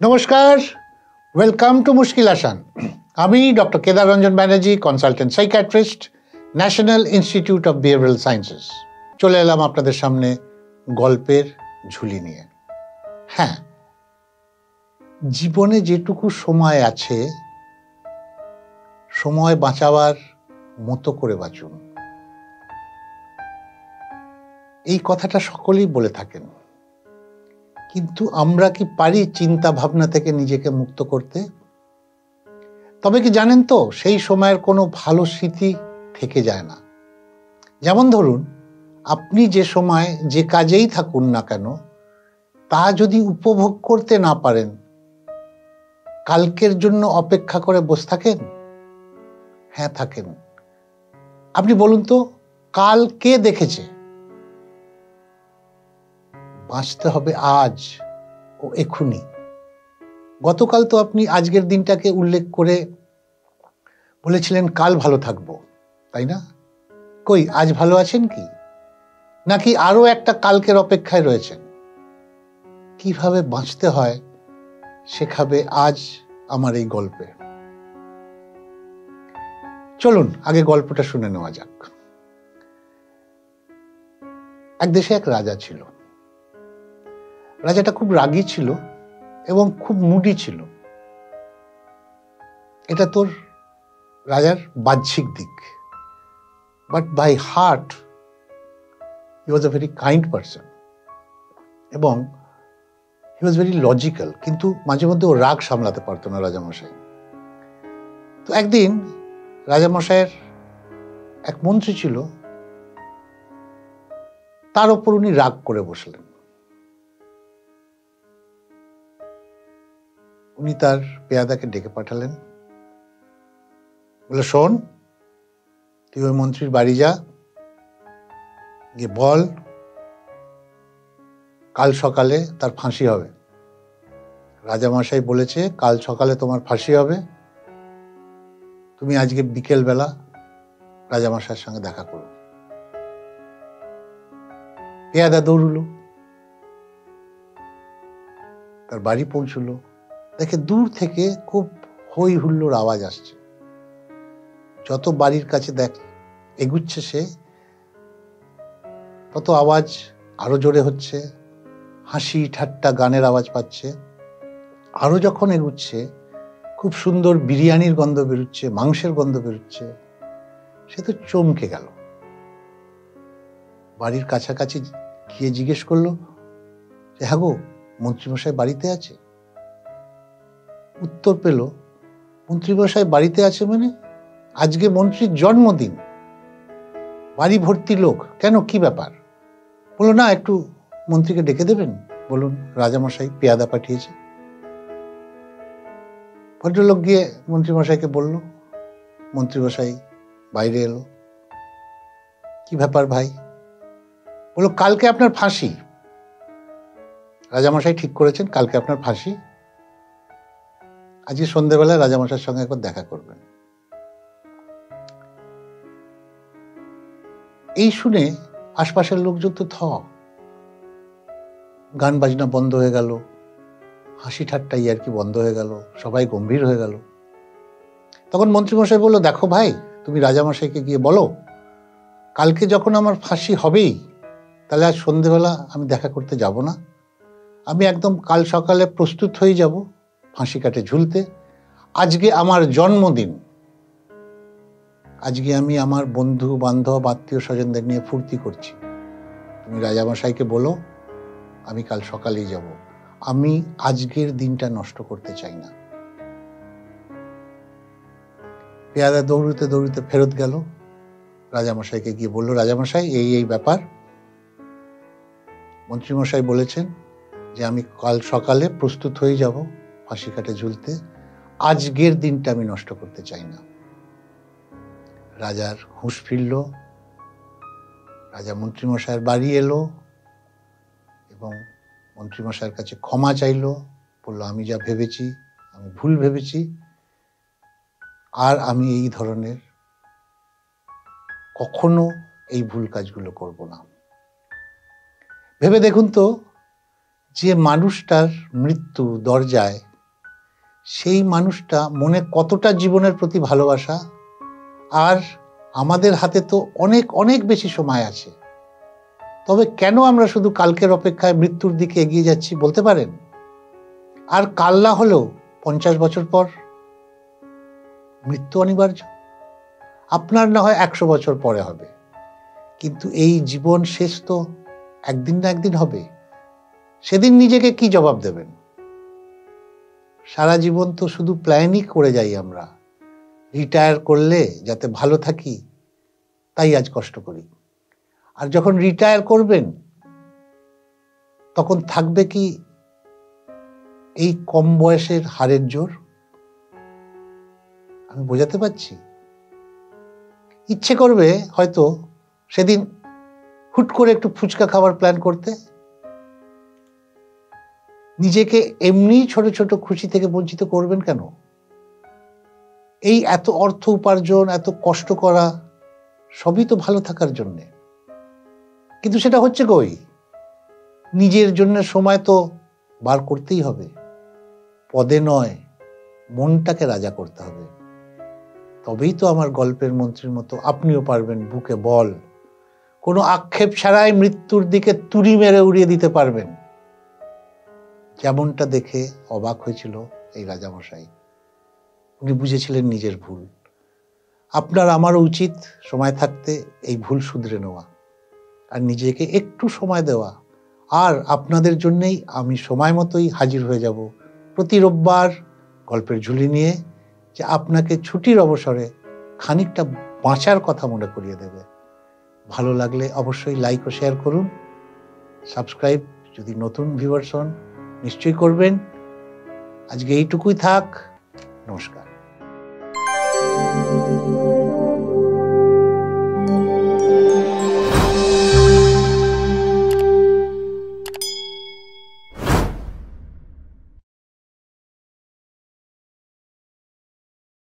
নমস্কার, welcome to মুশকিল আসান। আমি doctor Kedar Ranjan Banerjee, consultant psychiatrist, national institute of behavioural sciences. চলে এলাম আপনাদের সামনে গল্পের ঝুলি নিয়ে। হ্যাঁ, জীবনে যেটুকু সময় আছে, সময় বাঁচাবার মতো করে বাঁচুন। এই কথাটা সকলেই বলে থাকেন, কিন্তু আমরা কি পারি চিন্তা ভাবনা থেকে নিজেকে মুক্ত করতে? তবে কি জানেন তো, সেই সময়ের কোনো ভালো স্মৃতি থেকে যায় না। যেমন ধরুন, আপনি যে সময় যে কাজেই থাকুন না কেন, তা যদি উপভোগ করতে না পারেন, কালকের জন্য অপেক্ষা করে বসে থাকেন? হ্যাঁ, থাকেন। আপনি বলুন তো, কাল কে দেখেছে? বাঁচতে হবে আজ ও এখুনি। গতকাল তো আপনি আজকের দিনটাকে উল্লেখ করে বলেছিলেন কাল ভালো থাকবো, তাই না? কই, আজ ভালো আছেন কি? নাকি আরো একটা কালকের অপেক্ষায় রয়েছেন? কিভাবে বাঁচতে হয় শেখাবে আজ আমার এই গল্পে। চলুন আগে গল্পটা শুনে নেওয়া যাক। এক দেশে এক রাজা ছিল। রাজাটা খুব রাগী ছিল এবং খুব মুডি ছিল। এটা তোর রাজার বাহ্যিক দিক, but by heart he was a very kind person এবং হি ওয়াজ ভেরি লজিক্যাল। কিন্তু মাঝে মধ্যে ও রাগ সামলাতে পারতো না রাজামশাই। তো একদিন রাজামশাইয়ের এক মন্ত্রী ছিল, তার ওপর উনি রাগ করে বসলেন। উনি তার পেয়াদাকে ডেকে পাঠালেন, বলে, শোন, তুই ওই মন্ত্রীর বাড়ি যা, গিয়ে বল কাল সকালে তার ফাঁসি হবে। রাজামশাই বলেছে কাল সকালে তোমার ফাঁসি হবে, তুমি আজকে বিকেল বেলা রাজামশাইয়ের সঙ্গে দেখা করো। পেয়াদা দৌড়লো, তার বাড়ি পৌঁছলো। দেখে দূর থেকে খুব হই হুল্লোড় আওয়াজ আসছে। যত বাড়ির কাছে এগুচ্ছে সে, তত আওয়াজ আরো জোরে হচ্ছে, হাসি ঠাট্টা গানের আওয়াজ পাচ্ছে। আরো যখন এগুচ্ছে, খুব সুন্দর বিরিয়ানির গন্ধ বেরোচ্ছে, মাংসের গন্ধ বেরোচ্ছে। সে তো চমকে গেল। বাড়ির কাছাকাছি গিয়ে জিজ্ঞেস করলো যে, হ্যাঁ গো, মন্ত্রীমশাই বাড়িতে আছে? উত্তর পেল, মন্ত্রীমশাই বাড়িতে আছে মানে? আজকে মন্ত্রীর জন্মদিন, বাড়ি ভর্তি লোক। কেন, কি ব্যাপার? বললো, না, একটু মন্ত্রীকে ডেকে দেবেন? বলুন, রাজামশাই পেয়াদা পাঠিয়েছে। ভদ্রলোক গিয়ে মন্ত্রীমশাইকে বলল। মন্ত্রীমশাই বাইরে এলো। কি ব্যাপার ভাই? বললো, কালকে আপনার ফাঁসি। রাজামশাই ঠিক করেছেন কালকে আপনার ফাঁসি। আজকে সন্ধ্যেবেলায় রাজামশাইয়ের সঙ্গে একবার দেখা করবেন। এই শুনে আশপাশের লোকজন তো গান বাজনা বন্ধ হয়ে গেল, হাসি ঠাট্টা ইয়ার্কি বন্ধ হয়ে গেল, সবাই গম্ভীর হয়ে গেল। তখন মন্ত্রীমশাই বলল, দেখো ভাই, তুমি রাজামশাইকে গিয়ে বলো কালকে যখন আমার ফাঁসি হবেই, তাহলে আজ সন্ধ্যেবেলা আমি দেখা করতে যাব না। আমি একদম কাল সকালে প্রস্তুত হয়ে যাব ফাঁসি কাটে ঝুলতে। আজকে আমার জন্মদিন, আজকে আমি আমার বন্ধু বান্ধব আত্মীয় স্বজনদের নিয়ে ফুর্তি করছি। তুমি রাজামশাইকে বলো আমি কাল সকালেই যাব। আমি আজকের দিনটা নষ্ট করতে চাই না। পেয়াদা দৌড়তে দৌড়তে ফেরত গেল, রাজামশাইকে গিয়ে বলল, রাজামশাই, এই ব্যাপার। মন্ত্রীমশাই বলেছেন যে আমি কাল সকালে প্রস্তুত হয়ে যাব ফাঁসি কাটে ঝুলতে। আজকের দিনটা আমি নষ্ট করতে চাই না। রাজার হুঁশ ফিরল। রাজা মন্ত্রীমশাইয়ের বাড়ি এলো এবং মন্ত্রীমশাইয়ের কাছে ক্ষমা চাইল। বলল, আমি যা ভেবেছি আমি ভুল ভেবেছি, আর আমি এই ধরনের কখনো এই ভুল কাজগুলো করব না। ভেবে দেখুন তো, যে মানুষটার মৃত্যু দরজায় সেই মানুষটা মনে কতটা জীবনের প্রতি ভালোবাসা, আর আমাদের হাতে তো অনেক অনেক বেশি সময় আছে। তবে কেন আমরা শুধু কালকের অপেক্ষায় মৃত্যুর দিকে এগিয়ে যাচ্ছি বলতে পারেন? আর কাল না হলেও 50 বছর পর মৃত্যু অনিবার্য। আপনার না হয় 100 বছর পরে হবে, কিন্তু এই জীবন শেষ তো একদিন না একদিন হবে। সেদিন নিজেকে কি জবাব দেবেন? সারা জীবন তো শুধু প্ল্যানই করে যাই আমরা, রিটায়ার করলে যাতে ভালো থাকি তাই আজ কষ্ট করি। আর যখন রিটায়ার করবেন তখন থাকবে কি এই কম বয়সের হাড়ের জোর? আমি বোঝাতে পারছি? ইচ্ছে করবে হয়তো সেদিন হুট করে একটু ফুচকা খাবার প্ল্যান করতে, নিজেকে এমনি ছোট ছোট খুশি থেকে বঞ্চিত করবেন কেন? এই এত অর্থ উপার্জন, এত কষ্ট করা সবই তো ভালো থাকার জন্যে, কিন্তু সেটা হচ্ছে কই? নিজের জন্য সময় তো বার করতেই হবে। পদে নয়, মনটাকে রাজা করতে হবে। তবেই তো আমার গল্পের মন্ত্রীর মতো আপনিও পারবেন বুকে বল, কোনো আক্ষেপ ছাড়াই মৃত্যুর দিকে তুড়ি মেরে উড়িয়ে দিতে পারবেন। যেমনটা দেখে অবাক হয়েছিল এই রাজামশাই। উনি বুঝেছিলেন নিজের ভুল। আপনার আমারও উচিত সময় থাকতে এই ভুল শুধরে নেওয়া আর নিজেকে একটু সময় দেওয়া। আর আপনাদের জন্যেই আমি সময় মতোই হাজির হয়ে যাব প্রতি রোববার গল্পের ঝুলি নিয়ে, যে আপনাকে ছুটির অবসরে খানিকটা বাঁচার কথা মনে করিয়ে দেবে। ভালো লাগলে অবশ্যই লাইক ও শেয়ার করুন। সাবস্ক্রাইব যদি নতুন ভিউয়ার্স হন নিশ্চয়ই করবেন। আজকে এইটুকুই থাক। নমস্কার।